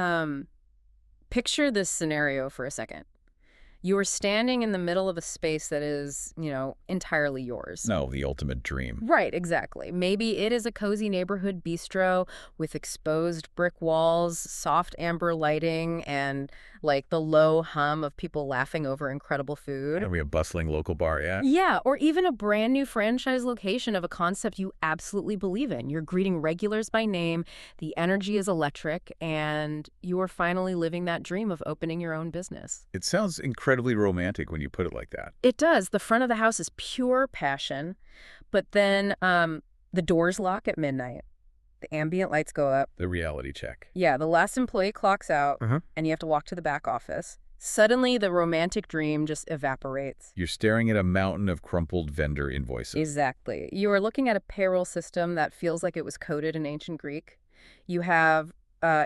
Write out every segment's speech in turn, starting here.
Um, Picture this scenario for a second. You are standing in the middle of a space that is, entirely yours. No, the ultimate dream. Right, exactly. Maybe it is a cozy neighborhood bistro with exposed brick walls, soft amber lighting, and like the low hum of people laughing over incredible food. Are we a bustling local bar yet? Yeah, or even a brand new franchise location of a concept you absolutely believe in. You're greeting regulars by name, the energy is electric, and you are finally living that dream of opening your own business. It sounds incredibly romantic when you put it like that. It does. The front of the house is pure passion, but then the doors lock at midnight. The ambient lights go up. The reality check. Yeah, the last employee clocks out, and you have to walk to the back office. Suddenly, the romantic dream just evaporates. You're staring at a mountain of crumpled vendor invoices. Exactly. You are looking at a payroll system that feels like it was coded in ancient Greek. You have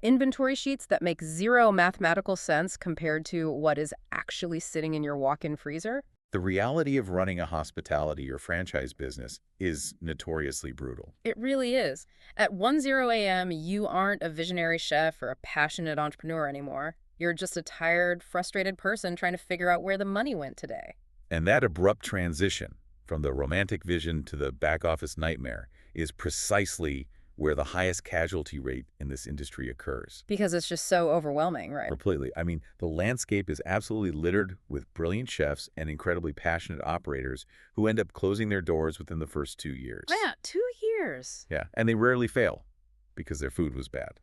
inventory sheets that make zero mathematical sense compared to what is actually sitting in your walk-in freezer. The reality of running a hospitality or franchise business is notoriously brutal. It really is. At 1:00 a.m., you aren't a visionary chef or a passionate entrepreneur anymore. You're just a tired, frustrated person trying to figure out where the money went today. And that abrupt transition from the romantic vision to the back office nightmare is precisely where the highest casualty rate in this industry occurs. Because it's just so overwhelming, right? Completely. I mean, the landscape is absolutely littered with brilliant chefs and incredibly passionate operators who end up closing their doors within the first 2 years. Yeah, 2 years. Yeah, and they rarely fail because their food was bad,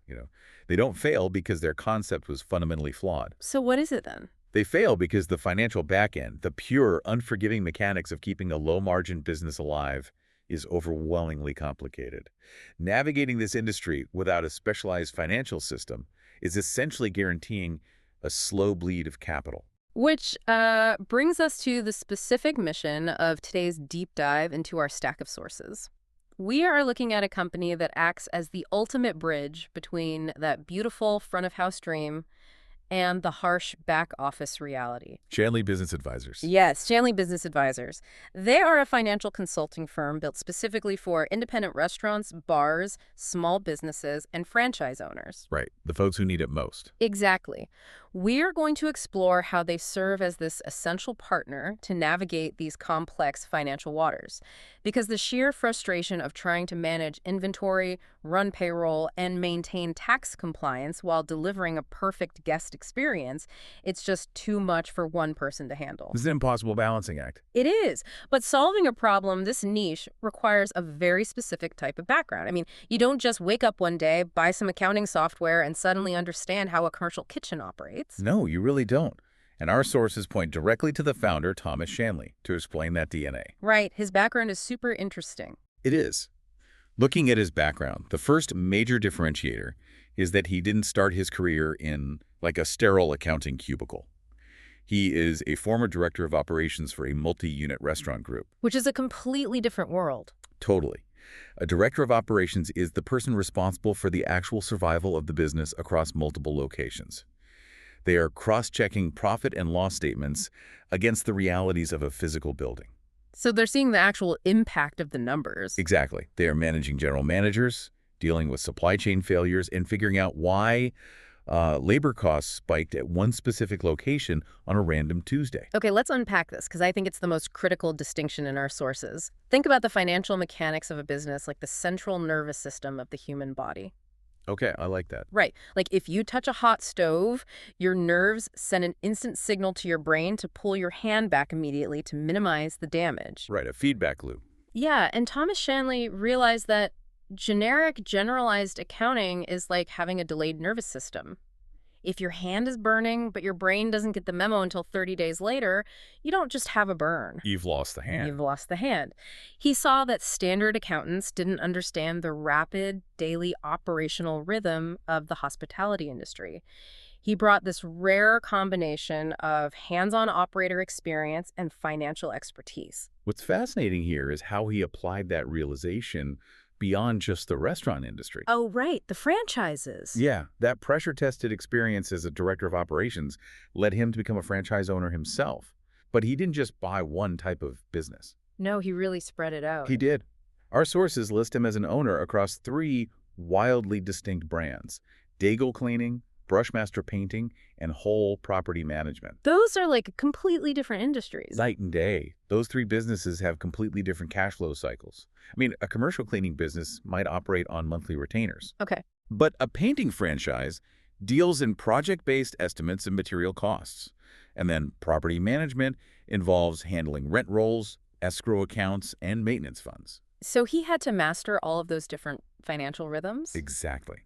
They don't fail because their concept was fundamentally flawed. So what is it then? They fail because the financial back end, the pure, unforgiving mechanics of keeping a low-margin business alive, is overwhelmingly complicated. Navigating this industry without a specialized financial system is essentially guaranteeing a slow bleed of capital. Which brings us to the specific mission of today's deep dive into our stack of sources. We are looking at a company that acts as the ultimate bridge between that beautiful front-of-house dream and the harsh back-office reality. Shanley Business Advisors. Yes, Shanley Business Advisors. They are a financial consulting firm built specifically for independent restaurants, bars, small businesses, and franchise owners. Right, the folks who need it most. Exactly. We're going to explore how they serve as this essential partner to navigate these complex financial waters. Because the sheer frustration of trying to manage inventory, run payroll, and maintain tax compliance while delivering a perfect guest experience, it's just too much for one person to handle. This is an impossible balancing act. It is. But solving a problem this niche requires a very specific type of background. I mean, you don't just wake up one day, buy some accounting software, and suddenly understand how a commercial kitchen operates. No, you really don't. And our sources point directly to the founder, Thomas Shanley, to explain that DNA. Right. His background is super interesting. It is. Looking at his background, the first major differentiator is that he didn't start his career in, like, a sterile accounting cubicle. He is a former director of operations for a multi-unit restaurant group. Which is a completely different world. Totally. A director of operations is the person responsible for the actual survival of the business across multiple locations. They are cross-checking profit and loss statements against the realities of a physical building. So they're seeing the actual impact of the numbers. Exactly. They are managing general managers, dealing with supply chain failures, and figuring out why labor costs spiked at one specific location on a random Tuesday. Okay, let's unpack this, because I think it's the most critical distinction in our sources. Think about the financial mechanics of a business like the central nervous system of the human body. Okay, I like that. Right. Like if you touch a hot stove, your nerves send an instant signal to your brain to pull your hand back immediately to minimize the damage. Right, a feedback loop. Yeah, and Thomas Shanley realized that generalized accounting is like having a delayed nervous system. If your hand is burning, but your brain doesn't get the memo until 30 days later, you don't just have a burn. You've lost the hand. You've lost the hand. He saw that standard accountants didn't understand the rapid daily operational rhythm of the hospitality industry. He brought this rare combination of hands-on operator experience and financial expertise. What's fascinating here is how he applied that realization beyond just the restaurant industry. Oh, right, the franchises. Yeah, that pressure-tested experience as a director of operations led him to become a franchise owner himself. But he didn't just buy one type of business. No, he really spread it out. He did. Our sources list him as an owner across 3 wildly distinct brands: Daigle Cleaning, Brushmaster Painting, and whole property management. Those are like completely different industries. Night and day. Those three businesses have completely different cash flow cycles. I mean, a commercial cleaning business might operate on monthly retainers. Okay. But a painting franchise deals in project-based estimates and material costs. And then property management involves handling rent rolls, escrow accounts, and maintenance funds. So he had to master all of those different financial rhythms? Exactly.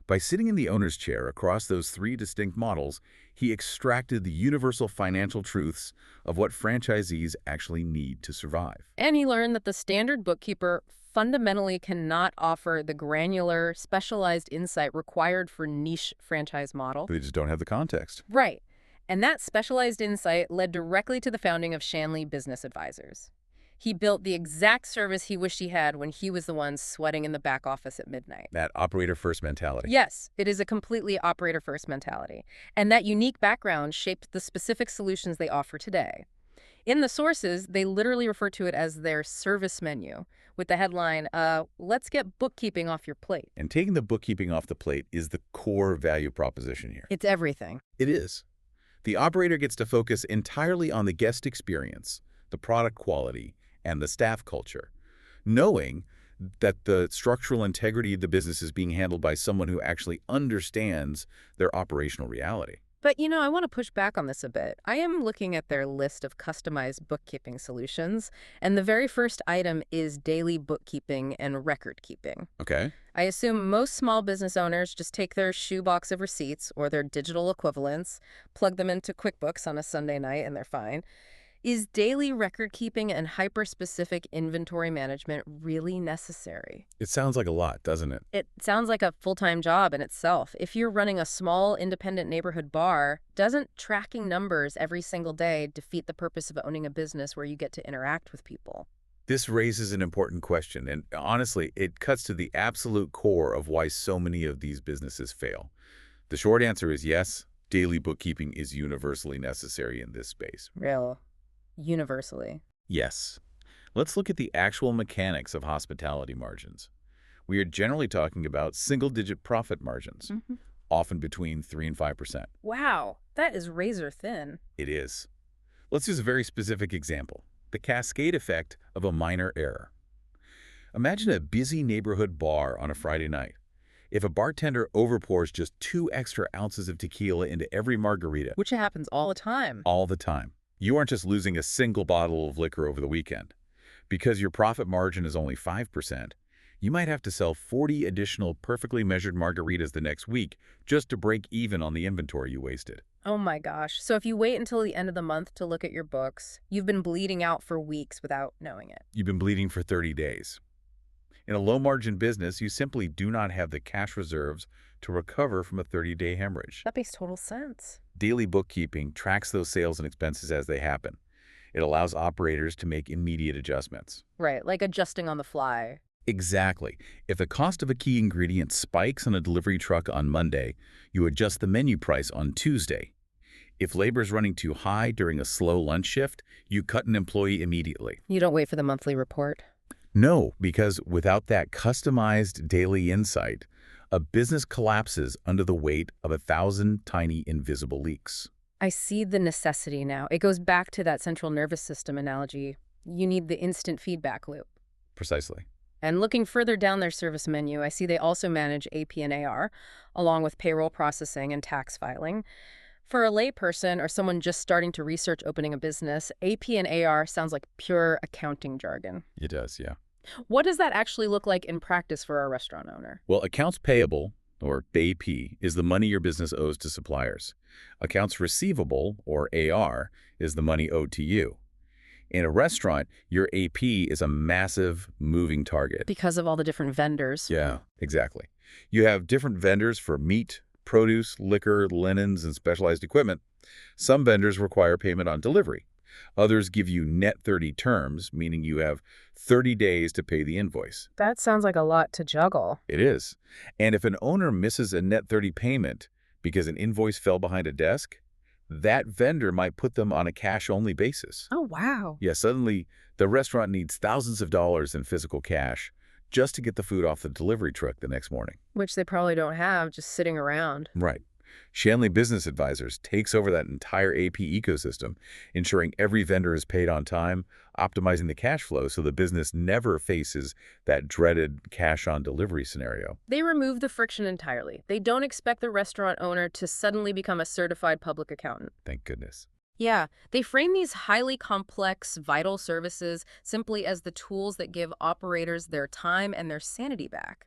By sitting in the owner's chair across those three distinct models, he extracted the universal financial truths of what franchisees actually need to survive. And he learned that the standard bookkeeper fundamentally cannot offer the granular, specialized insight required for niche franchise model. They just don't have the context. Right. And that specialized insight led directly to the founding of Shanley Business Advisors. He built the exact service he wished he had when he was the one sweating in the back office at midnight. That operator-first mentality. Yes, it is a completely operator-first mentality. And that unique background shaped the specific solutions they offer today. In the sources, they literally refer to it as their service menu, with the headline, let's get bookkeeping off your plate. And taking the bookkeeping off the plate is the core value proposition here. It's everything. It is. The operator gets to focus entirely on the guest experience, the product quality, and the staff culture, knowing that the structural integrity of the business is being handled by someone who actually understands their operational reality. But, I want to push back on this a bit. I am looking at their list of customized bookkeeping solutions, and the very first item is daily bookkeeping and record keeping. Okay. I assume most small business owners just take their shoebox of receipts or their digital equivalents, plug them into QuickBooks on a Sunday night, and they're fine. Is daily record keeping and hyper-specific inventory management really necessary? It sounds like a lot, doesn't it? It sounds like a full-time job in itself. If you're running a small, independent neighborhood bar, doesn't tracking numbers every single day defeat the purpose of owning a business where you get to interact with people? This raises an important question, and honestly, it cuts to the absolute core of why so many of these businesses fail. The short answer is yes, daily bookkeeping is universally necessary in this space. Universally. Yes. Let's look at the actual mechanics of hospitality margins. We are generally talking about single-digit profit margins, often between 3 and 5%. Wow, that is razor thin. It is. Let's use a very specific example, the cascade effect of a minor error. Imagine a busy neighborhood bar on a Friday night. If a bartender overpours just 2 extra ounces of tequila into every margarita, Which happens all the time. all the time, you aren't just losing a single bottle of liquor over the weekend. Because your profit margin is only 5%, you might have to sell 40 additional perfectly measured margaritas the next week just to break even on the inventory you wasted. Oh my gosh. So if you wait until the end of the month to look at your books, you've been bleeding out for weeks without knowing it. You've been bleeding for 30 days. In a low-margin business, you simply do not have the cash reserves to recover from a 30-day hemorrhage. That makes total sense. Daily bookkeeping tracks those sales and expenses as they happen. It allows operators to make immediate adjustments. Right, like adjusting on the fly. Exactly. If the cost of a key ingredient spikes on a delivery truck on Monday, you adjust the menu price on Tuesday. If labor is running too high during a slow lunch shift, you cut an employee immediately. You don't wait for the monthly report. No, because without that customized daily insight, a business collapses under the weight of 1,000 tiny invisible leaks. I see the necessity now. It goes back to that central nervous system analogy. You need the instant feedback loop. Precisely. And looking further down their service menu, I see they also manage AP and AR, along with payroll processing and tax filing. For a layperson or someone just starting to research opening a business, AP and AR sounds like pure accounting jargon. It does, yeah. What does that actually look like in practice for a restaurant owner? Well, accounts payable, or AP, is the money your business owes to suppliers. Accounts receivable, or AR, is the money owed to you. In a restaurant, your AP is a massive moving target. Because of all the different vendors. Yeah, exactly. You have different vendors for meat, produce, liquor, linens, and specialized equipment. Some vendors require payment on delivery. Others give you net 30 terms, meaning you have 30 days to pay the invoice. That sounds like a lot to juggle. It is. And if an owner misses a net 30 payment because an invoice fell behind a desk, that vendor might put them on a cash-only basis. Oh, wow. Yeah, suddenly the restaurant needs thousands of dollars in physical cash just to get the food off the delivery truck the next morning. Which they probably don't have, just sitting around. Right. Shanley Business Advisors takes over that entire AP ecosystem, ensuring every vendor is paid on time, optimizing the cash flow so the business never faces that dreaded cash-on-delivery scenario. They remove the friction entirely. They don't expect the restaurant owner to suddenly become a certified public accountant. Thank goodness. Yeah, they frame these highly complex, vital services simply as the tools that give operators their time and their sanity back.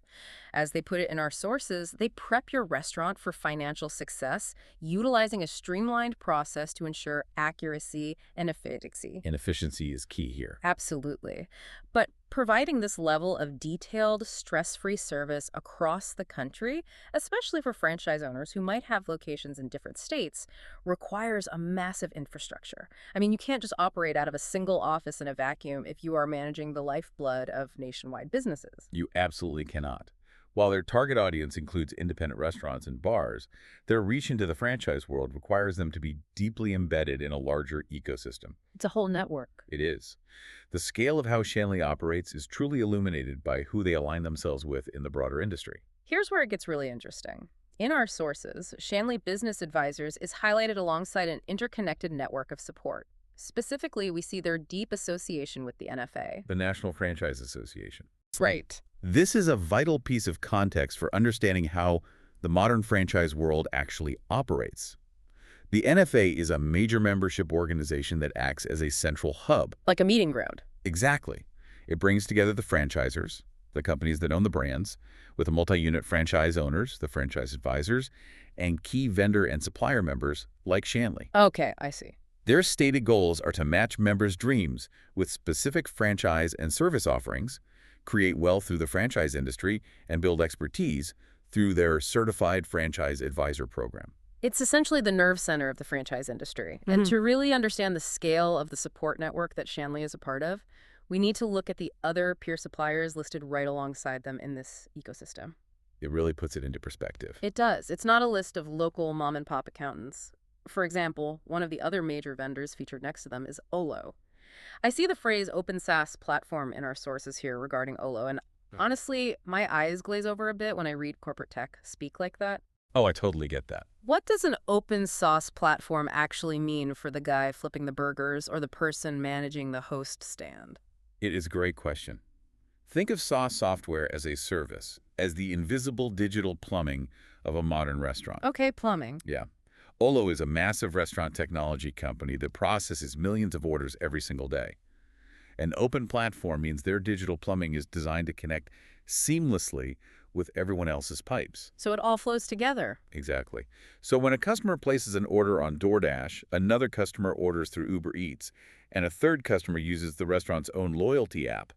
As they put it in our sources, they prep your restaurant for financial success, utilizing a streamlined process to ensure accuracy and efficiency. And efficiency is key here. Absolutely. But providing this level of detailed, stress-free service across the country, especially for franchise owners who might have locations in different states, requires a massive infrastructure. I mean, you can't just operate out of a single office in a vacuum if you are managing the lifeblood of nationwide businesses. You absolutely cannot. While their target audience includes independent restaurants and bars, their reach into the franchise world requires them to be deeply embedded in a larger ecosystem. It's a whole network. It is. The scale of how Shanley operates is truly illuminated by who they align themselves with in the broader industry. Here's where it gets really interesting. In our sources, Shanley Business Advisors is highlighted alongside an interconnected network of support. Specifically, we see their deep association with the NFA. The National Franchise Association. Right. This is a vital piece of context for understanding how the modern franchise world actually operates. The NFA is a major membership organization that acts as a central hub. Like a meeting ground. Exactly. It brings together the franchisors, the companies that own the brands, with the multi-unit franchise owners, the franchise advisors, and key vendor and supplier members like Shanley. Okay, I see. Their stated goals are to match members' dreams with specific franchise and service offerings, create wealth through the franchise industry, and build expertise through their Certified Franchise Advisor program. It's essentially the nerve center of the franchise industry. And to really understand the scale of the support network that Shanley is a part of, we need to look at the other peer suppliers listed right alongside them in this ecosystem. It really puts it into perspective. It does. It's not a list of local mom-and-pop accountants. For example, one of the other major vendors featured next to them is Olo. I see the phrase open SaaS platform in our sources here regarding Olo, and honestly, my eyes glaze over a bit when I read corporate tech speak like that. Oh, I totally get that. What does an open SaaS platform actually mean for the guy flipping the burgers or the person managing the host stand? It is a great question. Think of SaaS software as a service, as the invisible digital plumbing of a modern restaurant. Okay, plumbing. Yeah. Olo is a massive restaurant technology company that processes millions of orders every single day. An open platform means their digital plumbing is designed to connect seamlessly with everyone else's pipes. So it all flows together. Exactly. So when a customer places an order on DoorDash, another customer orders through Uber Eats, and a third customer uses the restaurant's own loyalty app,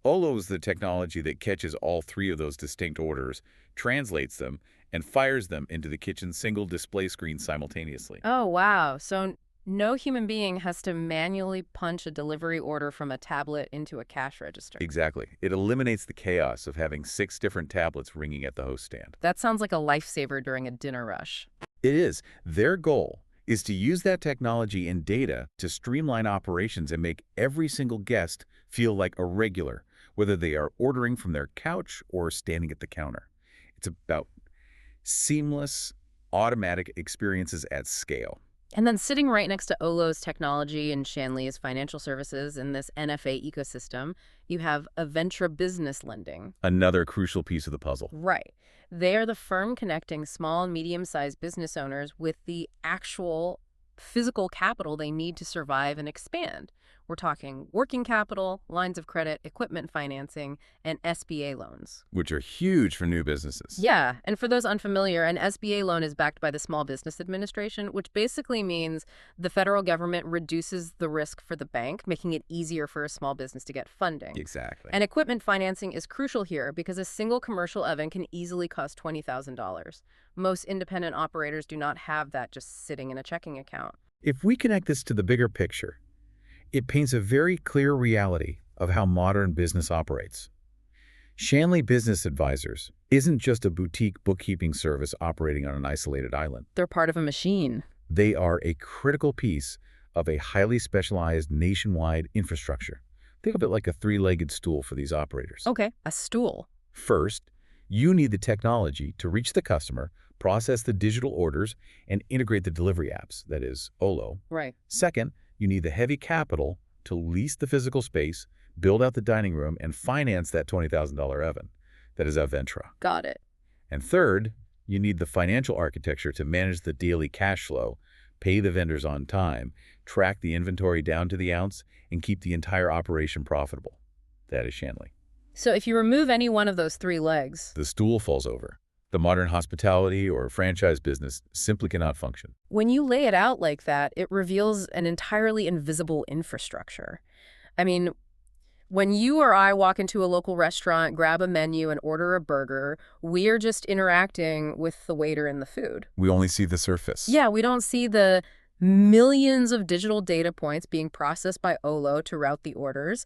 Olo is the technology that catches all three of those distinct orders, translates them, and fires them into the kitchen's single display screen simultaneously. Oh, wow. So no human being has to manually punch a delivery order from a tablet into a cash register. Exactly. It eliminates the chaos of having 6 different tablets ringing at the host stand. That sounds like a lifesaver during a dinner rush. It is. Their goal is to use that technology and data to streamline operations and make every single guest feel like a regular, whether they are ordering from their couch or standing at the counter. It's about seamless, automatic experiences at scale. And then sitting right next to Olo's technology and Shanley's financial services in this NFA ecosystem, you have Aventra Business Lending. Another crucial piece of the puzzle. Right. They are the firm connecting small and medium-sized business owners with the actual physical capital they need to survive and expand. We're talking working capital, lines of credit, equipment financing, and SBA loans. Which are huge for new businesses. Yeah, and for those unfamiliar, an SBA loan is backed by the Small Business Administration, which basically means the federal government reduces the risk for the bank, making it easier for a small business to get funding. Exactly. And equipment financing is crucial here because a single commercial oven can easily cost $20,000. Most independent operators do not have that just sitting in a checking account. If we connect this to the bigger picture, it paints a very clear reality of how modern business operates. Shanley Business Advisors isn't just a boutique bookkeeping service operating on an isolated island. They're part of a machine. They are a critical piece of a highly specialized nationwide infrastructure. Think of it like a 3-legged stool for these operators. Okay, a stool. First, you need the technology to reach the customer, process the digital orders, and integrate the delivery apps, that is, OLO. Right. Second, you need the heavy capital to lease the physical space, build out the dining room, and finance that $20,000 oven, that is, Aventra. Got it. And third, you need the financial architecture to manage the daily cash flow, pay the vendors on time, track the inventory down to the ounce, and keep the entire operation profitable. That is Shanley. So if you remove any one of those three legs, The stool falls over. The modern hospitality or franchise business simply cannot function. when you lay it out like that, it reveals an entirely invisible infrastructure. I mean, when you or I walk into a local restaurant, grab a menu, and order a burger, we're just interacting with the waiter and the food. We only see the surface. Yeah, we don't see the millions of digital data points being processed by OLO to route the orders.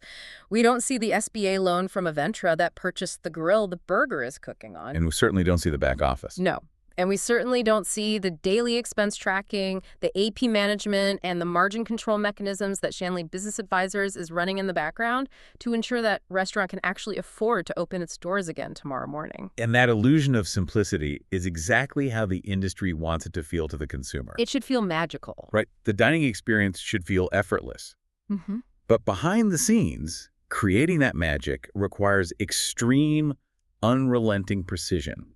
We don't see the SBA loan from Aventra that purchased the grill the burger is cooking on. And we certainly don't see the back office. No. And we certainly don't see the daily expense tracking, the AP management, and the margin control mechanisms that Shanley Business Advisors is running in the background to ensure that restaurant can actually afford to open its doors again tomorrow morning. And that illusion of simplicity is exactly how the industry wants it to feel to the consumer. It should feel magical. Right? The dining experience should feel effortless. Mm-hmm. But behind the scenes, creating that magic requires extreme, unrelenting precision.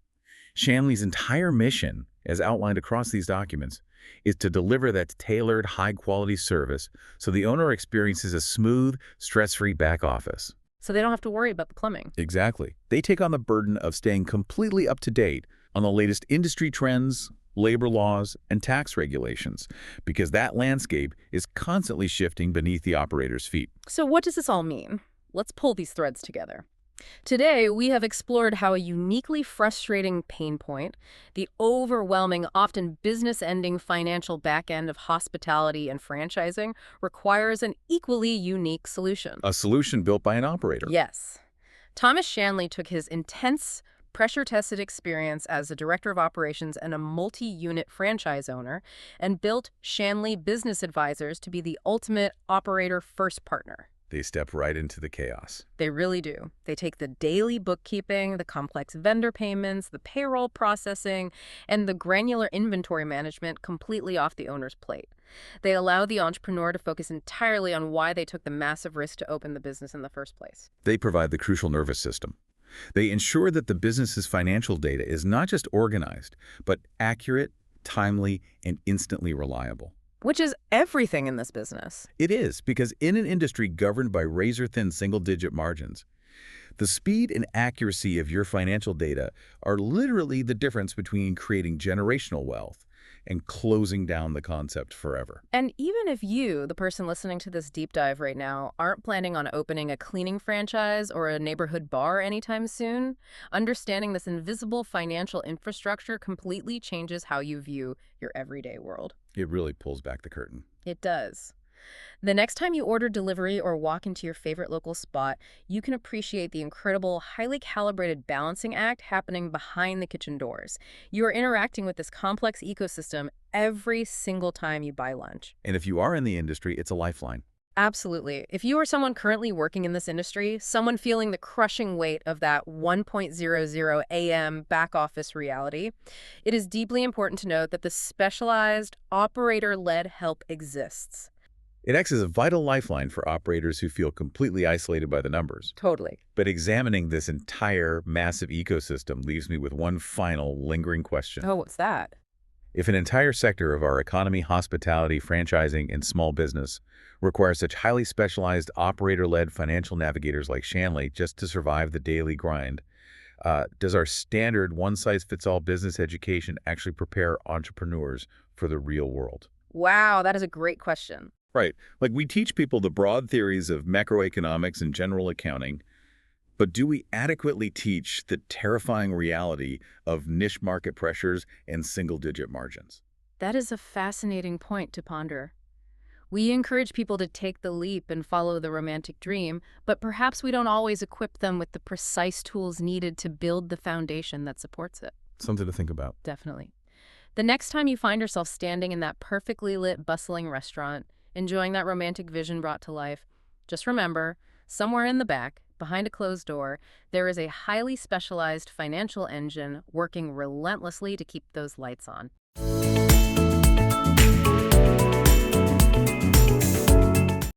Shanley's entire mission, as outlined across these documents, is to deliver that tailored, high-quality service so the owner experiences a smooth, stress-free back office. So they don't have to worry about the plumbing. Exactly. They take on the burden of staying completely up to date on the latest industry trends, labor laws, and tax regulations, because that landscape is constantly shifting beneath the operator's feet. So what does this all mean? Let's pull these threads together. Today, we have explored how a uniquely frustrating pain point, the overwhelming, often business-ending financial back-end of hospitality and franchising, requires an equally unique solution. A solution built by an operator. Yes. Thomas Shanley took his intense, pressure-tested experience as a director of operations and a multi-unit franchise owner and built Shanley Business Advisors to be the ultimate operator-first partner. They step right into the chaos. They really do. They take the daily bookkeeping, the complex vendor payments, the payroll processing, and the granular inventory management completely off the owner's plate. They allow the entrepreneur to focus entirely on why they took the massive risk to open the business in the first place. They provide the crucial nervous system. They ensure that the business's financial data is not just organized, but accurate, timely, and instantly reliable. Which is everything in this business. It is, because in an industry governed by razor-thin single-digit margins, the speed and accuracy of your financial data are literally the difference between creating generational wealth and closing down the concept forever. And even if you, the person listening to this deep dive right now, aren't planning on opening a cleaning franchise or a neighborhood bar anytime soon, understanding this invisible financial infrastructure completely changes how you view your everyday world. It really pulls back the curtain. It does. The next time you order delivery or walk into your favorite local spot, you can appreciate the incredible, highly calibrated balancing act happening behind the kitchen doors. You are interacting with this complex ecosystem every single time you buy lunch. And if you are in the industry, it's a lifeline. Absolutely. If you are someone currently working in this industry, someone feeling the crushing weight of that 1.00 a.m. back office reality, it is deeply important to note that the specialized, operator-led help exists. It acts as a vital lifeline for operators who feel completely isolated by the numbers. Totally. But examining this entire massive ecosystem leaves me with one final lingering question. Oh, what's that? If an entire sector of our economy, hospitality, franchising, and small business requires such highly specialized operator-led financial navigators like Shanley just to survive the daily grind, does our standard one-size-fits-all business education actually prepare entrepreneurs for the real world? Wow, that is a great question. Right. Like, we teach people the broad theories of macroeconomics and general accounting, but do we adequately teach the terrifying reality of niche market pressures and single-digit margins? That is a fascinating point to ponder. We encourage people to take the leap and follow the romantic dream, but perhaps we don't always equip them with the precise tools needed to build the foundation that supports it. Something to think about. Definitely. The next time you find yourself standing in that perfectly lit, bustling restaurant, enjoying that romantic vision brought to life, just remember, somewhere in the back, behind a closed door, there is a highly specialized financial engine working relentlessly to keep those lights on.